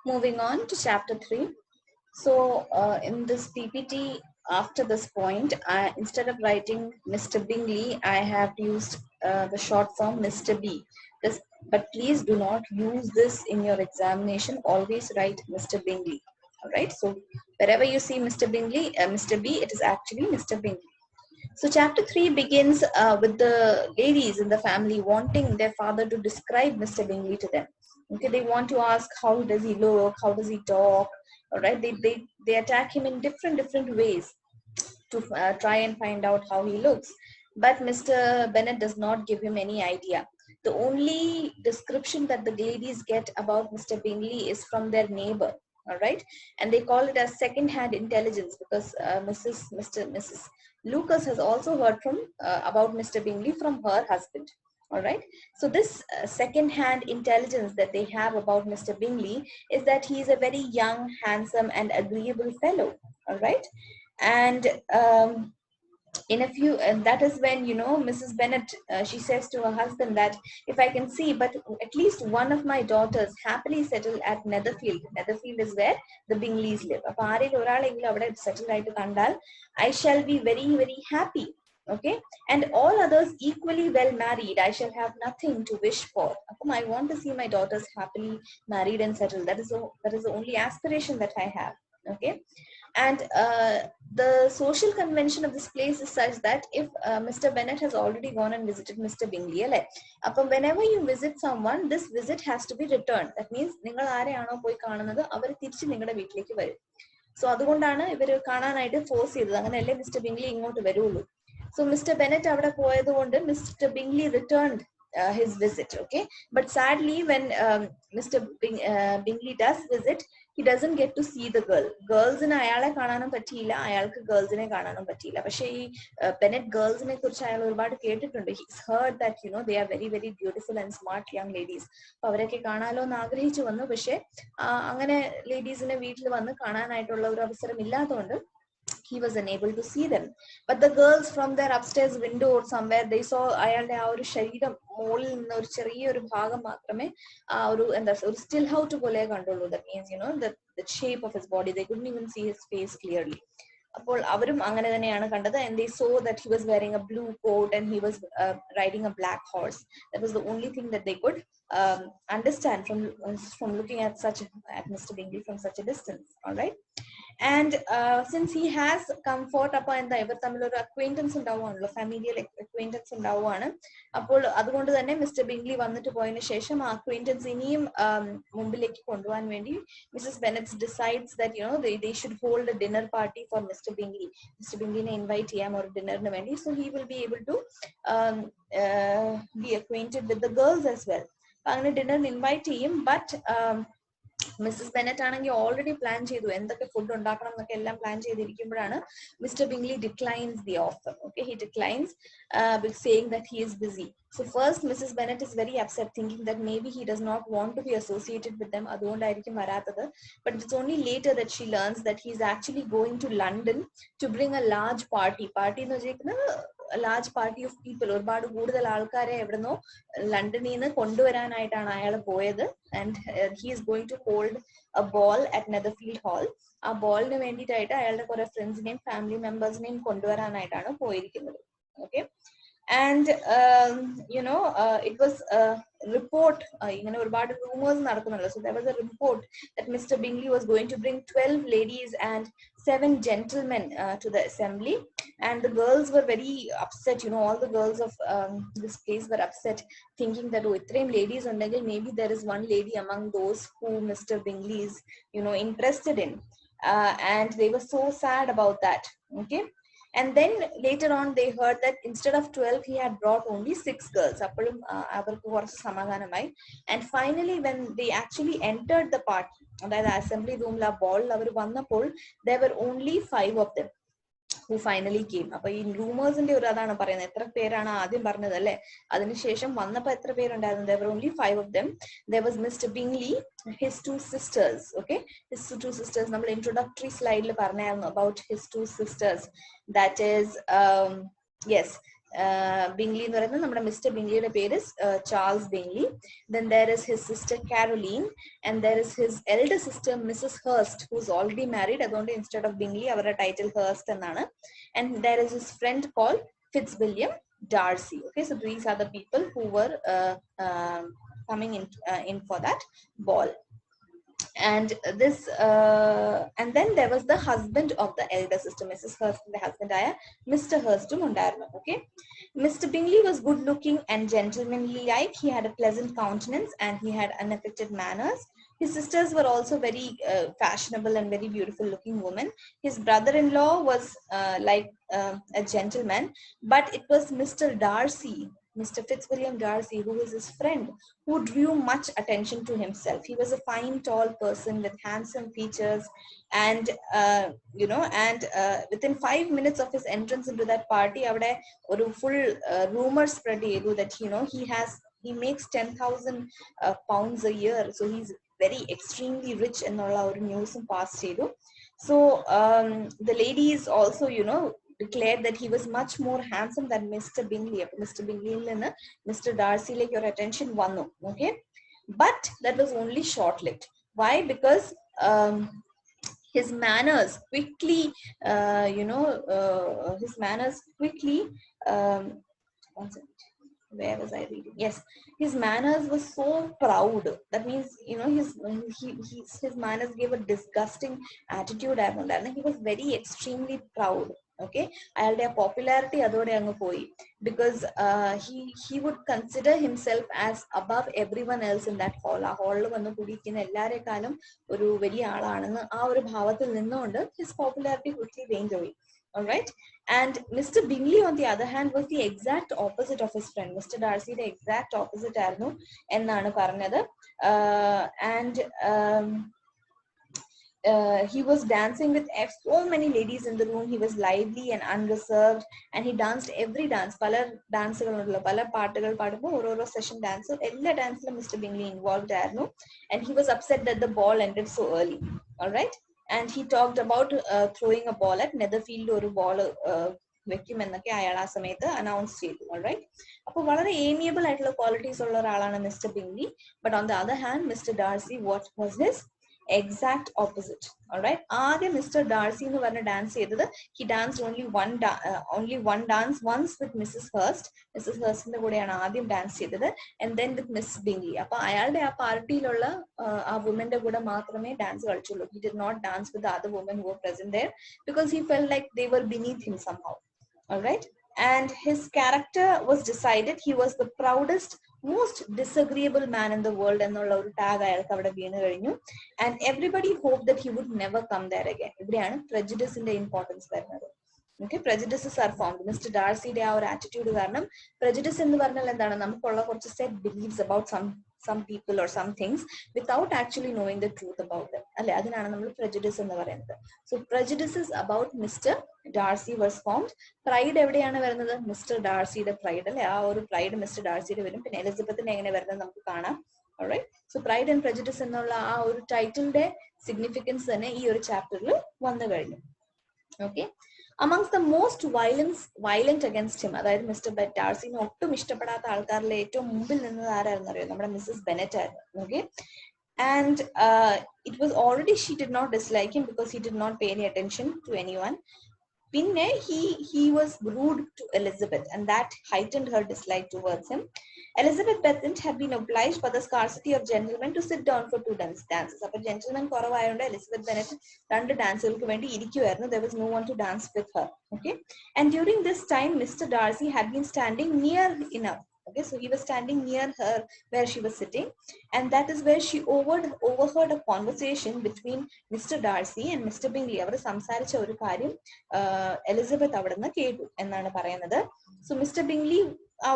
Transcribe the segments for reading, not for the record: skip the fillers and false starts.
Moving on to chapter 3. So in this PPT, after this point, instead of writing Mr. Bingley, I have used the short form Mr. B. But please do not use this in your examination. Always write Mr. Bingley. All right. So wherever you see Mr. Bingley, Mr. B, it is actually Mr. Bingley. So chapter 3 begins with the ladies in the family wanting their father to describe Mr. Bingley to them. Okay, they want to ask how does he look, how does he talk, all right. They attack him in different ways to try and find out how he looks. But Mr. Bennet does not give him any idea. The only description that the ladies get about Mr. Bingley is from their neighbor, all right, and they call it as second-hand intelligence because Mrs. Lucas has also heard from about Mr. Bingley from her husband. All right. So this second-hand intelligence that they have about Mr. Bingley is that he is a very young, handsome, and agreeable fellow. All right. And in a few, and that is when Mrs. Bennet she says to her husband that if I can see, but at least one of my daughters happily settled at Netherfield. Netherfield is where the Bingleys live. I shall be very happy. Okay, and all others equally well married, I shall have nothing to wish for. I want to see my daughters happily married and settled. That is the only aspiration that I have. Okay, and the social convention of this place is such that if Mr. Bennet has already gone and visited Mr. Bingley, whenever you visit someone, this visit has to be returned. That means നിങ്ങൾ ആരെയാണോ പോയി കാണുന്നത് അവർ തിരിച്ച് നിങ്ങളുടെ വീട്ടിലേക്ക് വരും. So അതുകൊണ്ടാണ് ഇവർ കാണാനായിട്ട് ഫോഴ്സ് ചെയ്തത്. അങ്ങനെയല്ലേ മിസ്റ്റർ ബിംഗ്ലി ഇങ്ങോട്ട് വരുള്ളൂ. So Mr. Bennet അവിടെ പോയത് കൊണ്ട് Mr. Bingley returned his visit. Okay, but sadly when Mr. Bingley does visit, he doesn't get to see the girls-നെ അയാളെ കാണാനും പറ്റിയില്ല, അയാൾക്ക് girls-നെ കാണാനും പറ്റിയില്ല. പക്ഷേ ഈ Bennet girls-നെ കുറിച്ച് അയാൾ ഒരുപാട് കേട്ടിട്ടുണ്ട്. He's heard that they are very beautiful and smart young ladies. അപ്പോൾ അവരൊക്കെ കാണാലോ എന്ന് ആഗ്രഹിച്ചു വന്നു. പക്ഷേ അങ്ങനെ ലേഡീസിനെ വീട്ടിൽ വന്ന് കാണാനായിട്ടുള്ള ഒരു അവസരം ഇല്ലാത്തതുകൊണ്ട് he was unable to see them. But the girls from their upstairs window or somewhere, they saw അയാളുടെ ആ ഒരു ശരീരം മുകളിൽ നിന്ന് ഒരു ചെറിയൊരു ഭാഗം മാത്രമേ ഒരു still out പോലെ കണ്ടുള്ളൂ. That means the shape of his body. They couldn't even see his face clearly. അപ്പോൾ അവരും അങ്ങനെ തന്നെയാണ് കണ്ടത്. And they saw that he was wearing a blue coat and he was riding a black horse. That was the only thing that they could understand from looking at Mr. Bingley from such a distance. All right. And since he has comfort upon the ഇവർ തമ്മിൽ ഒരു acquaintance ഉണ്ടാവുകയാണല്ലോ, familial acquaintance ഉണ്ടാവുകയാണ്. അപ്പോൾ അതുകൊണ്ട് തന്നെ mister Bingley വന്നിട്ട് പോയതിനു ശേഷം ആ acquaintance ഇനിയും മുമ്പിലേക്ക് കൊണ്ടുപോകാൻ വേണ്ടി Mrs. Bennet decides that they should hold a dinner party for Mr. Bingley. Mr. Bingley-നെ invite ചെയ്യാം ഒരു ഡിന്നറിന് വേണ്ടി. So he will be able to be acquainted with the girls as well. അങ്ങനെ ഡിന്നറിന് ഇൻവൈറ്റ് ചെയ്യും. ബട്ട് മിസ്സസ് ബെനറ്റ് ആണെങ്കിൽ already plan ചെയ്തു എന്തൊക്കെ food ഉണ്ടാക്കണം എന്നൊക്കെ എല്ലാം പ്ലാൻ ചെയ്തിരിക്കുമ്പോഴാണ് Mr Bingley declines the offer. Okay, he declines saying that he is busy. So first Mrs. Bennet is very upset, thinking that maybe he does not want to be associated with them. അതുകൊണ്ടായിരിക്കും വരാത്തത്. But it's only later that she learns that he is actually going to London to bring a large party. Party എന്ന് വെച്ചിരിക്കുന്നത് a large party of people. ഒരുപാട് കൂടുതൽ ആൾക്കാരെ എവിടുന്നോ ലണ്ടനിൽ നിന്ന് കൊണ്ടുവരാനായിട്ടാണ് അയാൾ പോയത്. And he is going to hold a ball at Netherfield Hall. ആ ബോളിന് വേണ്ടിയിട്ടായിട്ട് അയാളുടെ കുറെ ഫ്രണ്ട്സിനെയും ഫാമിലി മെമ്പേഴ്സിനെയും കൊണ്ടുവരാനായിട്ടാണ് പോയിരിക്കുന്നത്. Okay. And it was a report, ഇങ്ങനെ ഒരുപാട് rumors നടക്കുന്നുണ്ട്. So there was a report that Mr. Bingley was going to bring 12 ladies and 7 gentlemen to the assembly. And the girls were very upset. All the girls of this place were upset, thinking that ഇത്രയും ladies ഉണ്ടെങ്കിൽ maybe there is one lady among those who Mr. Bingley is interested in. And they were so sad about that. Okay. And then later on they heard that instead of 12 he had brought only 6 girls. അപ്പോഴും അവർക്ക് കുറച്ച് സമാധാനമായി. And finally when they actually entered the party, അതായത് assembly റൂമിൽ ആ ബോളിൽ അവർ വന്നപ്പോൾ there were only 5 of them who finally came. അപ്പൊ ഈ റൂമേഴ്സിന്റെ ഒരു അതാണ് പറയുന്നത്, എത്ര പേരാണ് ആദ്യം പറഞ്ഞത് അല്ലെ, അതിനുശേഷം വന്നപ്പോ എത്ര പേരുണ്ടായിരുന്നു. There were only 5 of them. There was Mr. Bingley, his 2 sisters. Okay, his 2 sisters നമ്മൾ introductory slide പറഞ്ഞായിരുന്നു about his 2 sisters. That is yes, Bingley എന്ന് പറയുന്നത് നമ്മുടെ മിസ്റ്റർ ബിംഗ്ലിയുടെ പേര് Charles Bingley. Then there is his sister Caroline, and there is his elder sister Mrs. Hurst, who's already married. അതുകൊണ്ട് instead of Bingley അവരുടെ title Hurst എന്നാണ്. And there is his friend called Fitzwilliam Darcy. Okay, so these are the people who were coming in for that ball. And this and then there was the husband of the elder sister, Mrs. Hurst, the husband aya Mr. Hurstum undarunnu. Okay, Mr. Bingley was good looking and gentlemanly like. He had a pleasant countenance and he had unaffected manners. His sisters were also very fashionable and very beautiful looking women. His brother-in-law was like a gentleman, but it was Mr. Darcy, Mr. Fitzwilliam Darcy, who was his friend, who drew much attention to himself. He was a fine, tall person with handsome features, and within 5 minutes of his entrance into that party, avade oru full rumor spread chedu that he makes 10,000 pounds a year, so he's very extremely rich ennulla oru news pass chedu. So the ladies also declared that he was much more handsome than Mr. Bingley. Mr. Bingley and Mr. Darcy, like, your attention one. Okay, but that was only short-lived. Why? Because his manners quickly, his manners quickly. One second. Where was I reading? Yes, his manners were so proud. That means, his manners gave a disgusting attitude. He was very extremely proud. Okay, ayalde popularity adode angu poi, because he would consider himself as above everyone else in that hall. ആ ഹാളിൽ വന്ന് കൂടിയിരിക്കുന്ന എല്ലാരെക്കാളും ഒരു വലിയ ആളാണെന്ന് ആ ഒരു ഭാവത്തിൽ നിന്നുകൊണ്ട് his popularity quickly waned away. All right, and Mr. Bingley, on the other hand, was the exact opposite of his friend. Mr. Darcy, the exact opposite ആയിരുന്നു എന്നാണ് പറഞ്ഞത്. And he was dancing with so many ladies in the room. He was lively and unreserved, and he danced every dance. Pala dancegalunalla, pala paatugal paadumbo oru session dance. Ella dance la Mr. Bingley involved aayirunnu, and he was upset that the ball ended so early. All right, and he talked about throwing a ball at Netherfield oru ball വെക്കും എന്നൊക്കെ അയാൾ ആ സമയത്ത് announce ചെയ്തു. Alright, അപ്പോൾ വളരെ ഏമിയബിൾ ആയിട്ടുള്ള qualities ഉള്ള ഒരാളാണ് mister Bingley. But on the other hand mister Darcy, what was his exact opposite. All right, ആദ്യം മിസ്റ്റർ ഡാർസി എന്ന് പറഞ്ഞ ഡാൻസ് ചെയ്തത്, he danced only one dance once with Mrs. Hurst. Mrs. Hurstന്റെ കൂടെയാണ് ആദ്യം ഡാൻസ് ചെയ്തത്, and then with Miss Bingley. അപ്പൊ അയാളുടെ ആ പാർട്ടിയിലുള്ള ആ വുമന്റെ കൂടെ മാത്രമേ dance കളിച്ചുള്ളൂ. He did not dance with the other women who were present there because he felt like they were beneath him somehow. All right, and his character was decided. He was the proudest, most disagreeable man in the world എന്നുള്ള ഒരു tag അയാൾക്ക് അവിടെ വീണ് കഴിഞ്ഞു. And everybody hoped that he would never come there again. ഇവിടെയാണ് prejudiceന്റെ importance വരുന്നത്. Okay, prejudices are formed. Mr. Darcyയുടെ ആ ഒരു ആറ്റിറ്റ്യൂഡ് കാരണം, prejudice എന്ന് പറഞ്ഞാൽ എന്താണ്, നമുക്കുള്ള കുറച്ച് set believes about some people or some things without actually knowing the truth about them. അല്ലെ, അതിനാണ് നമ്മൾ prejudice എന്ന് പറയുന്നത്. So prejudices about Mr. Darcy was formed. Pride എവിടെയാണ് വരുന്നത്? മിസ്റ്റർ ഡാർസിയുടെ പ്രൈഡ്, അല്ലെ, ആ ഒരു പ്രൈഡ് മിസ്റ്റർ ഡാർസിയുടെ വരും. പിന്നെ എലിസബത്തിന് എങ്ങനെ വരുന്നത് നമുക്ക് കാണാം. Alright, so Pride and Prejudice എന്നുള്ള ആ ഒരു ടൈറ്റിലിന്റെ സിഗ്നിഫിക്കൻസ് തന്നെ ഈ ഒരു ചാപ്റ്ററിൽ വന്നു കഴിഞ്ഞു. Okay, amongst the most violent against him, അതായത് മിസ്റ്റർ ഡാർസിനെ ഒട്ടും ഇഷ്ടപ്പെടാത്ത ആൾക്കാരിൽ ഏറ്റവും മുമ്പിൽ നിന്നത് ആരായിരുന്നു അറിയോ? നമ്മുടെ മിസ്സസ് ബെനറ്റ് ആയിരുന്നു. Okay, and it was already, she did not dislike him because he did not pay any attention to anyone. Pinne, he was rude to Elizabeth, and that heightened her dislike towards him. Elizabeth Bennet had been obliged by the scarcity of gentlemen to sit down for 2 dances. അപ്പോൾ gentlemen കുറവായതുകൊണ്ട് Elizabeth Bennett 2 ഡാൻസുകൾക്ക് വേണ്ടി ഇരിക്കുമായിരുന്നു. There was no one to dance with her. Okay, and during this time Mr. Darcy had been standing near enough. Okay, so he was standing near her where she was sitting, and that is where she overheard a conversation between Mr. Darcy and Mr. Bingley. അവർ സംസാരിച്ച ഒരു കാര്യം Elizabeth അവിടെ നിന്ന് കേട്ടു എന്നാണ് പറയുന്നത്. So Mr. Bingley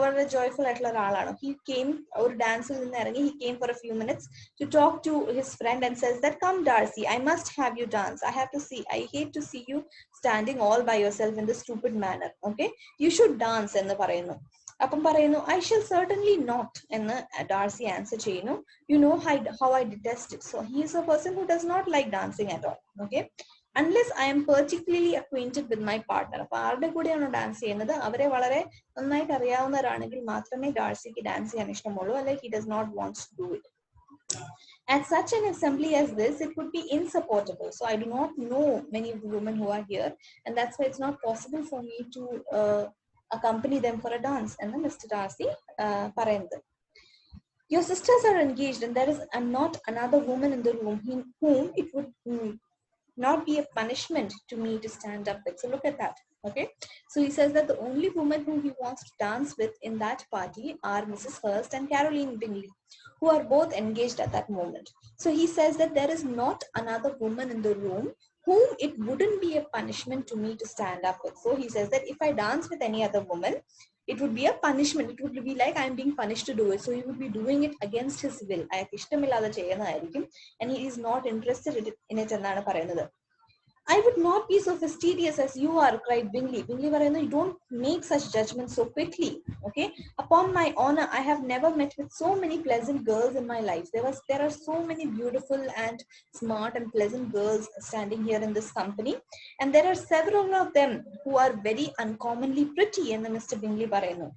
വളരെ joyful ആയിട്ടുള്ള ഒരാളാണ്. He came, ഒരു ഡാൻസിൽ നിന്ന് ഇറങ്ങി, he came for a few minutes to talk to his friend and says that, come Darcy, I must have you dance. I hate to see you standing all by yourself in this stupid manner. Okay, you should dance എന്ന് പറയുന്നു. അപ്പം പറയുന്നു, I shall certainly not എന്ന് Darcy answer ചെയ്യുന്നു. You know how I detest it. So he is a person who does not like dancing at all. Okay, unless I am particularly acquainted with my partner. അപ്പോൾ ആരുടെ കൂടെയാണോ dance ചെയ്യുന്നത് അവരെ വളരെ നന്നായിട്ട് അറിയാവുന്നവരാണെങ്കിൽ മാത്രമേ ഡാർസിക്ക് dance ചെയ്യാൻ ഇഷ്ടമുള്ളൂ, അല്ലെങ്കിൽ he does not want to do it. At such an assembly as this, it would be insupportable. So I do not know many of the women who are here, and that's why it's not possible for me to accompany them for a dance. And then Mr. Darcy പറയുന്നത്, your sisters are engaged and there is not another woman in the room whom it would not be a punishment to me to stand up with. So look at that. Okay, so he says that the only woman whom he wants to dance with in that party are Mrs. Hurst and Caroline Bingley, who are both engaged at that moment. So he says that there is not another woman in the room whom it wouldn't be a punishment to me to stand up with. So he says that if I dance with any other woman, it would be a punishment. It would be like I am being punished to do it. So he would be doing it against his will. And he is not interested in it. I would not be so fastidious as you are, cried Bingley. Bingley പറയുന്നു, you don't make such judgments so quickly. Okay, upon my honor, I have never met with so many pleasant girls in my life. There are so many beautiful and smart and pleasant girls standing here in this company, and there are several of them who are very uncommonly pretty. And Mr. Bingley പറയുന്നു,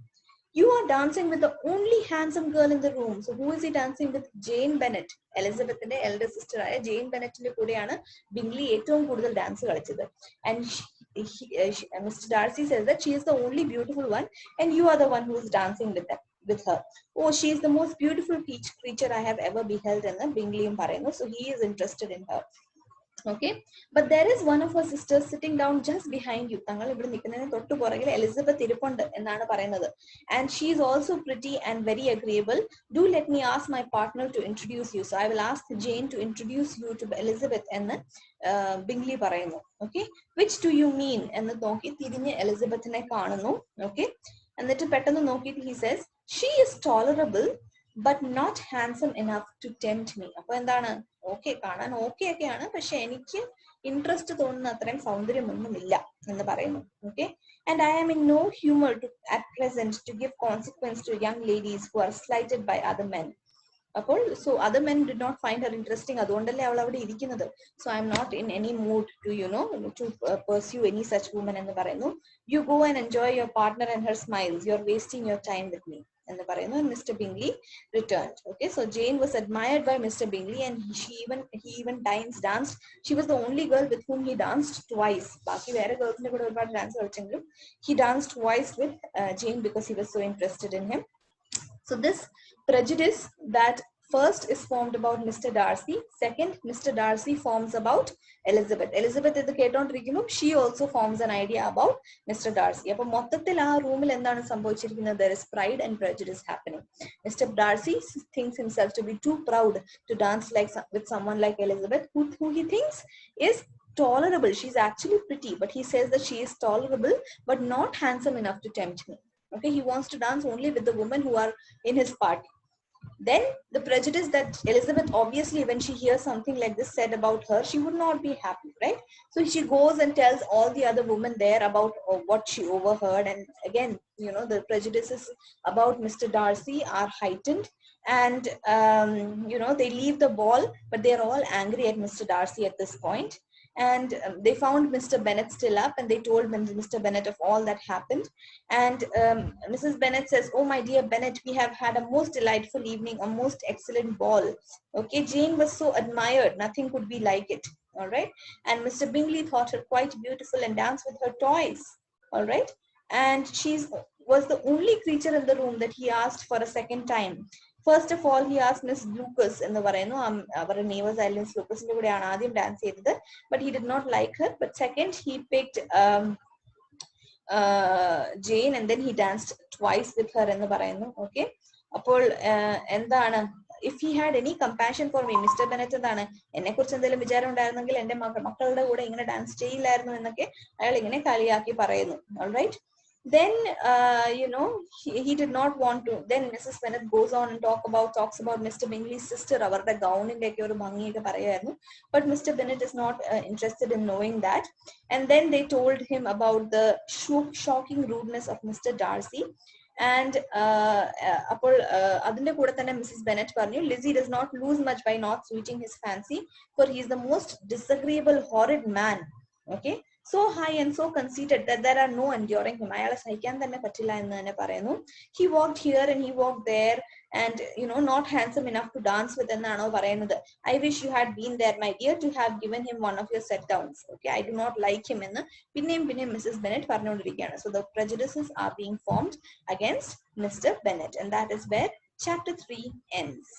you are dancing with the only handsome girl in the room. So who is he dancing with? Jane Bennet. Elizabeth's elder sister Jane Bennet കൂടെയാണ് Bingley ഏറ്റവും കൂടുതൽ dance കളിച്ചത്. And Mr. Darcy says that she is the only beautiful one and you are the one who is dancing with her. Oh, she is the most beautiful creature I have ever beheld. And Bingley പറയുന്നു, so he is interested in her. Okay, but there is one of her sisters sitting down just behind you. താങ്കൾ ഇവിടെ നിൽക്കുന്നതിന് തൊട്ട് പുറകിൽ Elizabeth ഇരിപ്പുണ്ട് എന്നാണ് പറയുന്നത്. And she is also pretty and very agreeable. Do let me ask my partner to introduce you. So I will ask Jane to introduce you to Elizabeth എന്ന് Bingley പറയുന്നു. Okay, which do you mean എന്ന് നോക്കി തിരിഞ്ഞ് എലിസബത്തിനെ കാണുന്നു. Okay, എന്നിട്ട് പെട്ടെന്ന് നോക്കിയിട്ട് he says, she is tolerable but not handsome enough to tempt me. അപ്പോൾ എന്താണ്, ഓക്കെ കാണാൻ ഓക്കെ ഒക്കെയാണ്, പക്ഷെ എനിക്ക് ഇൻട്രസ്റ്റ് തോന്നുന്ന അത്രയും സൗന്ദര്യമൊന്നുമില്ല എന്ന് പറയുന്നു. Okay, and I am in no humour to at present to give consequence to young ladies who are slighted by other men. അപ്പോൾ so other men did not find her interesting, അതുകൊണ്ടല്ലേ അവൾ അവിടെ ഇരിക്കുന്നത്. So I am not in any mood to pursue any such woman എന്ന് പറയുന്നു. You go and enjoy your partner and her smiles, you are wasting your time with me എന്ന് പറയുന്നു. And Mr. Bingley returned. Okay, so Jane was admired by Mr. Bingley and he even danced. She was the only girl with whom he danced twice. ബാക്കി വേറെ ഗേൾസിന്റെ കൂടെ ഒരുപാട് dance കളിച്ചെങ്കിലും he danced twice with Jane because he was so interested in him. So this prejudice that first is formed about Mr. Darcy, second Mr. Darcy forms about Elizabeth ഇത് കേട്ടോണ്ടിരിക്കുമ്പോൾ she also forms an idea about Mr. Darcy. അപ്പോൾ മൊത്തത്തിൽ ആ റൂമിൽ എന്താണ് സംഭവിച്ചിരിക്കുന്നത്? There is pride and prejudice happening. Mr. Darcy thinks himself to be too proud to dance with someone like Elizabeth, who he thinks is tolerable. She's actually pretty, but he says that she is tolerable but not handsome enough to tempt me. Okay, he wants to dance only with the women who are in his party. Then the prejudice that Elizabeth, obviously when she hears something like this said about her, she would not be happy, right? So she goes and tells all the other women there about what she overheard. And again, the prejudices about Mr. Darcy are heightened. And they leave the ball, but they're all angry at Mr. Darcy at this point. And they found Mr. Bennet still up, and they told Mr. Bennet of all that happened. And Mrs. Bennet says, oh my dear Bennet, we have had a most delightful evening, a most excellent ball. Okay, Jane was so admired, nothing could be like it. All right, and Mr. Bingley thought her quite beautiful and danced with her toys. All right, and she was the only creature in the room that he asked for a second time. First of all, he asked Miss Lucas എന്ന് പറയുന്നു, അവരുടെ neighbors ആയ ലൂക്കസിന്റെ കൂടെയാണ് ആദ്യം dance ചെയ്തത്, but he did not like her. But second, he picked Jane, and then he danced twice with her എന്ന് പറയുന്നു. Okay, അപ്പോൾ എന്താണ്, if he had any compassion for me, Mr. Bennet എന്താണ്, എന്നെ കുറിച്ച് എന്തെങ്കിലും വിചാരം ഉണ്ടായിരുന്നെങ്കിൽ എന്റെ മക്കളുടെ കൂടെ ഇങ്ങനെ ഡാൻസ് ചെയ്യില്ലായിരുന്നു എന്നൊക്കെ അയാൾ ഇങ്ങനെ കളിയാക്കി പറയുന്നു. All right. Then he did not want to. Then Mrs. Bennet goes on and talks about Mr. Bingley's sister, അവരുടെ ഗൗണിന്റെ ഒക്കെ ഒരു ഭംഗിയൊക്കെ പറയായിരുന്നു. But Mr. Bennet is not interested in knowing that. And then they told him about the shocking rudeness of Mr. Darcy. And അപ്പോൾ അതിന്റെ കൂടെ തന്നെ Mrs Bennett പറഞ്ഞു, Lizzie does not lose much by not suiting his fancy, for he is the most disagreeable, horrid man. Okay, so high and so conceited that there are no enduring him. അയാളെ സഹിക്കാൻ തന്നെ പറ്റില്ല എന്ന് തന്നെ പറയുന്നു. He walked here and he walked there, and not handsome enough to dance with എന്നാണോ പറയുന്നത്. I wish you had been there, my dear, to have given him one of your set downs. Okay, I do not like him എന്ന് പിന്നെയും Mrs Bennett പറഞ്ഞുകൊണ്ടിരിക്കുകയാണ്. So the prejudices are being formed against Mr. Bennet, and that is where chapter 3 ends.